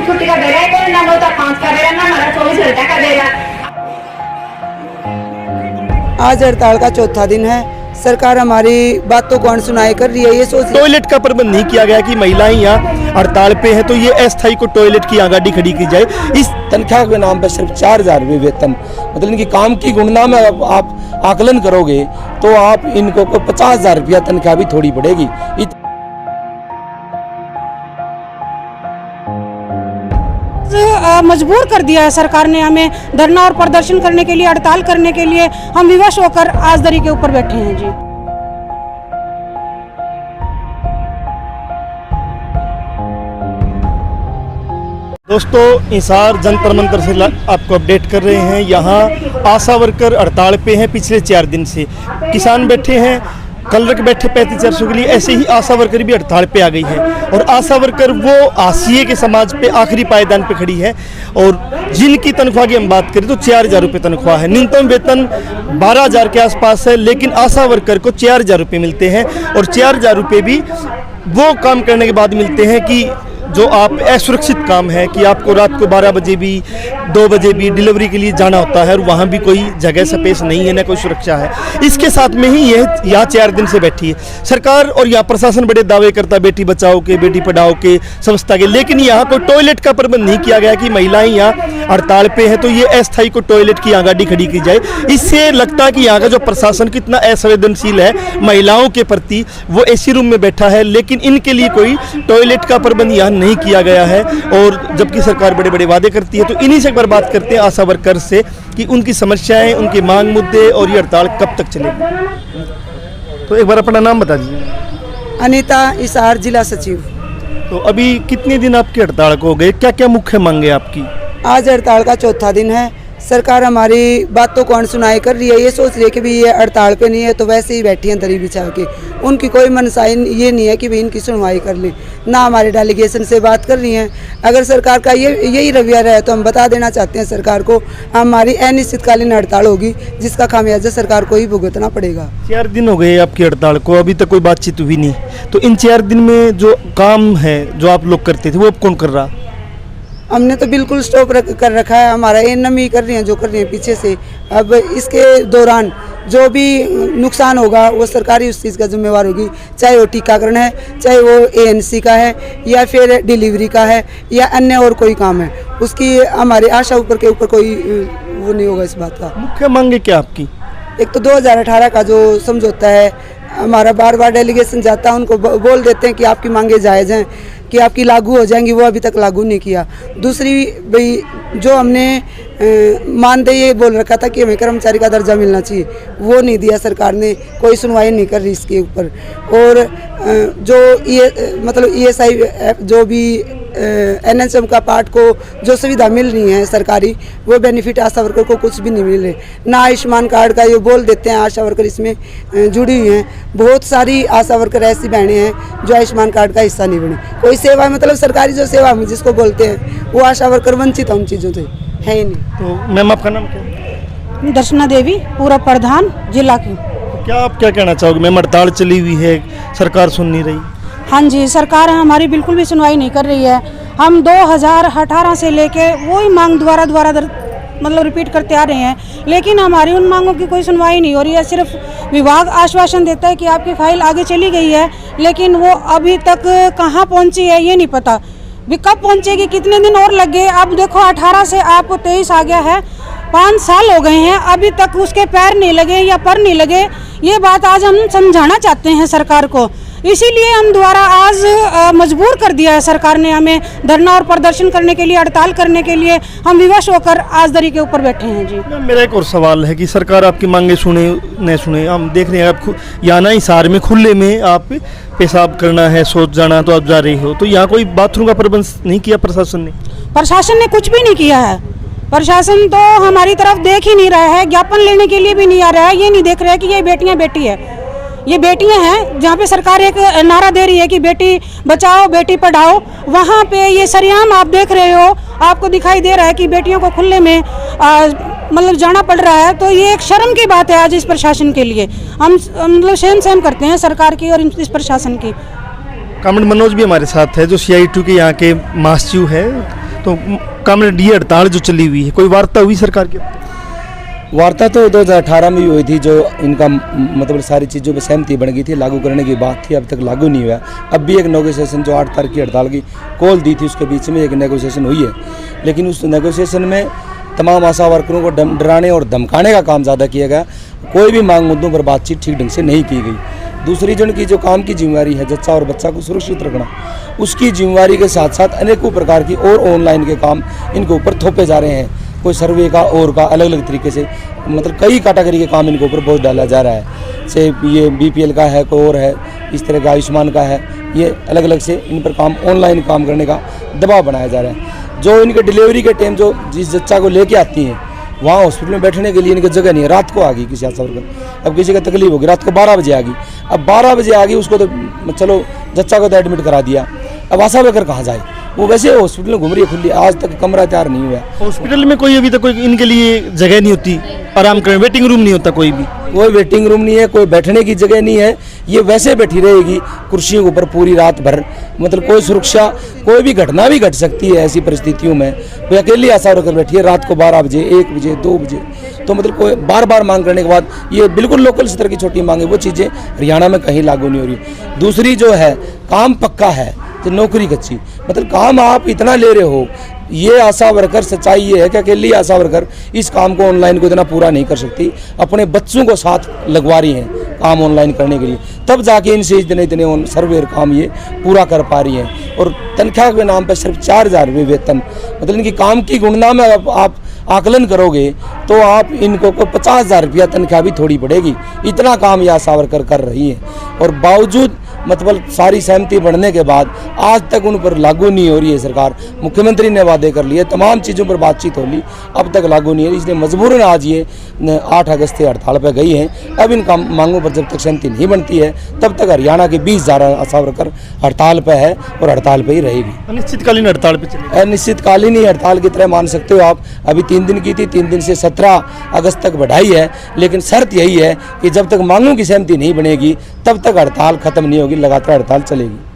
छुट्टी का दे रहा है, कोई ना 9 तक 5 का दे रहा है, ना हमारा 24 घंटे का दे रहा है। आज हड़ताल का चौथा दिन है। सरकार हमारी बातों को अनसुनाई कर रही है। ये सोच टॉयलेट का प्रबंध नहीं किया गया कि महिलाएं यहाँ हड़ताल पे हैं तो ये अस्थायी को टॉयलेट की यहाँ गाड़ी खड़ी की जाए। इस तनख्वाह के नाम पर सिर्फ 4,000 रुपये वेतन, मतलब इनकी काम की गुणना में आप आकलन करोगे तो आप इनको 50,000 रुपया तनख्वाह भी थोड़ी पड़ेगी। मजबूर कर दिया है सरकार ने हमें धरना और प्रदर्शन करने के लिए, हड़ताल करने के लिए। हम विवश होकर आज दरी के ऊपर बैठे हैं जी। दोस्तों, हिसार जंतर मंतर से आपको अपडेट कर रहे हैं। यहाँ आशा वर्कर हड़ताल पे हैं पिछले 4 दिन से। किसान बैठे हैं, कलरक बैठे 3500 के लिए, ऐसे ही आशा वर्कर भी हड़ताल पे आ गई है। और आशा वर्कर वो हाशिए के समाज पे आखिरी पायदान पे खड़ी है। और जिनकी तनख्वाह की हम बात करें तो 4,000 रुपये तनख्वाह है। न्यूनतम वेतन 12,000 के आसपास है, लेकिन आशा वर्कर को 4,000 रुपये मिलते हैं। और 4,000 रुपये भी वो काम करने के बाद मिलते हैं कि जो आप असुरक्षित काम है कि आपको रात को 12 बजे भी 2 बजे भी डिलीवरी के लिए जाना होता है और वहाँ भी कोई जगह स्पेस नहीं है, ना कोई सुरक्षा है। इसके साथ में ही ये यहाँ 4 दिन से बैठी है सरकार। और यहाँ प्रशासन बड़े दावे करता है बेटी बचाओ के, बेटी पढ़ाओ के, संस्था के, लेकिन यहाँ कोई टॉयलेट का प्रबंध नहीं किया गया कि महिलाएं यहाँ हड़ताल पे हैं तो ये अस्थायी को टॉयलेट की यहाँ गाड़ी खड़ी की जाए। इससे लगता है कि यहाँ का जो प्रशासन कितना असंवेदनशील है महिलाओं के प्रति। वो एसी रूम में बैठा है, लेकिन इनके लिए कोई टॉयलेट का प्रबंध यहाँ नहीं किया गया है। और जबकि सरकार बड़े बड़े वादे करती है। तो इन्हीं से एक बार बात करते हैं आशा वर्कर से कि उनकी समस्याएं, उनके मांग मुद्दे और ये हड़ताल कब तक चलेगी। तो एक बार अपना नाम बता दीजिए। अनीता, हिसार जिला सचिव। तो अभी कितने दिन आपकी हड़ताल को हो गए, क्या क्या मुख्य मांगे आपकी? आज हड़ताल का चौथा दिन है। सरकार हमारी बातों को अनसुनाई कर रही है। ये सोच रही है कि भी ये हड़ताल पे नहीं है तो वैसे ही बैठी हैं दरी बिछा के। उनकी कोई मनसाई ये नहीं है कि भी इनकी सुनवाई कर लें, ना हमारे डेलीगेशन से बात कर रही हैं। अगर सरकार का यही रवैया रहे तो हम बता देना चाहते हैं सरकार को, हमारी अनिश्चितकालीन हड़ताल होगी जिसका खामियाजा सरकार को ही भुगतना पड़ेगा। 4 दिन हो गए आपकी हड़ताल को, अभी तक कोई बातचीत हुई नहीं। तो इन 4 दिन में जो काम है जो आप लोग करते थे वो अब कौन कर रहा? हमने तो बिल्कुल स्टॉप कर रखा है। हमारा एएनएम ही कर रही हैं जो कर रही हैं पीछे से। अब इसके दौरान जो भी नुकसान होगा वो सरकारी उस चीज़ का जिम्मेवार होगी, चाहे वो टीकाकरण है, चाहे वो एएनसी का है, या फिर डिलीवरी का है, या अन्य और कोई काम है। उसकी हमारी आशा ऊपर के ऊपर कोई वो नहीं होगा इस बात का। मुख्य मांगे क्या आपकी? एक तो 2018 का जो समझौता है, हमारा बार बार डेलीगेशन जाता है, उनको बोल देते हैं कि आपकी मांगे जायज़ हैं, कि आपकी लागू हो जाएंगी, वो अभी तक लागू नहीं किया। दूसरी भाई जो हमने मानदेय ये बोल रखा था कि हमें कर्मचारी का दर्जा मिलना चाहिए, वो नहीं दिया सरकार ने, कोई सुनवाई नहीं कर रही इसके ऊपर। और जो मतलब ESI जो भी NHM का पार्ट को जो सुविधा मिल रही है सरकारी, वो बेनिफिट आशा वर्कर को कुछ भी नहीं मिल रहे। ना आयुष्मान कार्ड का ये बोल देते हैं आशा वर्कर इसमें जुड़ी हुई हैं। बहुत सारी आशा वर्कर ऐसी बहनें हैं जो आयुष्मान कार्ड का हिस्सा नहीं बनी। कोई सेवा मतलब सरकारी जो सेवा हम जिसको बोलते हैं वो आशा वर्कर वंचित है उन चीज़ों से, है ही नहीं। तो मैम आपका नाम क्या? दर्शना देवी, पूरा प्रधान जिला की। क्या आप क्या कहना चाहोगे? मैम हड़ताल चली हुई है, सरकार सुन नहीं रही। हाँ जी, सरकार हमारी बिल्कुल भी सुनवाई नहीं कर रही है। हम 2018 से लेके वही मांग दोबारा मतलब रिपीट करते आ रहे हैं, लेकिन हमारी उन मांगों की कोई सुनवाई नहीं हो रही है। सिर्फ विभाग आश्वासन देता है कि आपकी फाइल आगे चली गई है, लेकिन वो अभी तक कहाँ पहुँची है ये नहीं पता। भी कब पहुँचेगी, कितने दिन और लग गए। अब देखो 18 से आपको 23 आ गया है, 5 साल हो गए हैं, अभी तक उसके पैर नहीं लगे या पर नहीं लगे। ये बात आज हम समझाना चाहते हैं सरकार को। इसीलिए हम दोबारा आज मजबूर कर दिया है सरकार ने हमें धरना और प्रदर्शन करने के लिए, हड़ताल करने के लिए। हम विवश होकर आज दरी के ऊपर बैठे हैं जी। मेरा एक और सवाल है कि सरकार आपकी मांगे सुने न सुने, हम देख रहे हैं आप यहाँ ना हिसार में खुले में आप पेशाब करना है, शौच जाना, तो आप जा रही हो, तो यहाँ कोई बाथरूम का प्रबंध नहीं किया प्रशासन ने? प्रशासन ने कुछ भी नहीं किया है। प्रशासन तो हमारी तरफ देख ही नहीं रहा है, ज्ञापन लेने के लिए भी नहीं आ रहा है। ये नहीं देख रहा है कि ये बेटियां बेटी है, ये बेटियां हैं। जहाँ पे सरकार एक नारा दे रही है कि बेटी बचाओ बेटी पढ़ाओ, वहाँ पे ये सरेआम आप देख रहे हो, आपको दिखाई दे रहा है कि बेटियों को खुले में मतलब जाना पड़ रहा है। तो ये एक शर्म की बात है आज इस प्रशासन के लिए। हम मतलब सहम करते हैं सरकार की और इस प्रशासन की। कमेंट मनोज भी हमारे साथ है जो CI2 के यहाँ के महासचिव है। तो कॉमरेड ये हड़ताल जो चली हुई है, कोई वार्ता हुई सरकार की? वार्ता तो 2018 में भी हुई थी, जो इनका मतलब सारी चीज़ों पर सहमति बन गई थी, लागू करने की बात थी, अब तक लागू नहीं हुआ। अब भी एक नेगोशिएशन जो 8 तारीख की हड़ताल की कॉल दी थी, उसके बीच में एक नेगोशिएशन हुई है, लेकिन उस नेगोशिएशन में तमाम आशा वर्करों को डराने और धमकाने का काम ज़्यादा किया गया। कोई भी मांग मुद्दों पर बातचीत ठीक ढंग से नहीं की गई। दूसरी जन की जो काम की जिम्मेवारी है जच्चा और बच्चा को सुरक्षित रखना, उसकी जिम्मेवारी के साथ साथ अनेकों प्रकार की और ऑनलाइन के काम इनके ऊपर थोपे जा रहे हैं। कोई सर्वे का और का अलग अलग तरीके से मतलब कई कैटेगरी के काम इनके ऊपर बोझ डाला जा रहा है। से ये BPL का है, कोई और है, इस तरह का आयुष्मान का है, ये अलग अलग से इन पर काम ऑनलाइन काम करने का दबाव बनाया जा रहा है। जो इनके डिलीवरी के टाइम जो जिस बच्चा को लेके आती हैं वहाँ हॉस्पिटल में बैठने के लिए इनकी जगह नहीं है। रात को आ गई किसी आशा वर्कर, अब किसी का तकलीफ होगी, रात को 12 बजे आ गई। अब 12 बजे आ गई, उसको तो चलो जच्चा को तो एडमिट करा दिया, अब आशा वर्कर कहाँ जाए? वो वैसे हॉस्पिटल में घूम रही है खुली, आज तक कमरा तैयार नहीं हुआ। हॉस्पिटल में कोई अभी तक कोई इनके लिए जगह नहीं होती, आराम करें, वेटिंग रूम नहीं होता, कोई वेटिंग रूम नहीं है, कोई बैठने की जगह नहीं है। ये वैसे बैठी रहेगी कुर्सियों के ऊपर पूरी रात भर, मतलब कोई सुरक्षा, कोई भी घटना भी घट सकती है ऐसी परिस्थितियों में। कोई अकेली आशा वर्कर बैठी है रात को 12 बजे, 1 बजे, 2 बजे, तो मतलब कोई बार बार मांग करने के बाद ये बिल्कुल लोकल स्तर की छोटी मांग है, वो चीज़ें हरियाणा में कहीं लागू नहीं हो रही। दूसरी जो है काम पक्का है, तो नौकरी कच्ची, मतलब काम आप इतना ले रहे हो। ये आशा वर्कर, सच्चाई ये है कि अकेली आशा वर्कर इस काम को ऑनलाइन को इतना पूरा नहीं कर सकती, अपने बच्चों को साथ लगवा रही हैं काम ऑनलाइन करने के लिए, तब जाके इनसे इतने सर्वे काम ये पूरा कर पा रही हैं। और तनख्वाह के नाम पर सिर्फ 4,000 रुपये वेतन, मतलब इनकी काम की गुणना में आप आकलन करोगे तो आप इनको को 50,000 रुपया तनख्वाह भी थोड़ी पड़ेगी, इतना काम ये आशा वर्कर कर रही है। और बावजूद मतलब सारी सहमति बढ़ने के बाद आज तक उन पर लागू नहीं हो रही है सरकार। मुख्यमंत्री ने वादे कर लिए, तमाम चीज़ों पर बातचीत हो ली, अब तक लागू नहीं है, इसलिए मजबूरन आज ये 8 अगस्त से हड़ताल पर गई हैं। अब इन मांगों पर जब तक सहमति नहीं बनती है तब तक हरियाणा के 20,000 आशा वर्कर हड़ताल पर है और हड़ताल पर ही रहेगी। अनिश्चितकालीन हड़ताल पर चलेगी? अनिश्चितकालीन ही हड़ताल की तरह मान सकते हो आप। अभी 3 दिन की थी, 3 दिन से 17 अगस्त तक बढ़ाई है, लेकिन शर्त यही है कि जब तक मांगों की सहमति नहीं बनेगी तब तक हड़ताल खत्म नहीं होगी, लगातार हड़ताल चलेगी।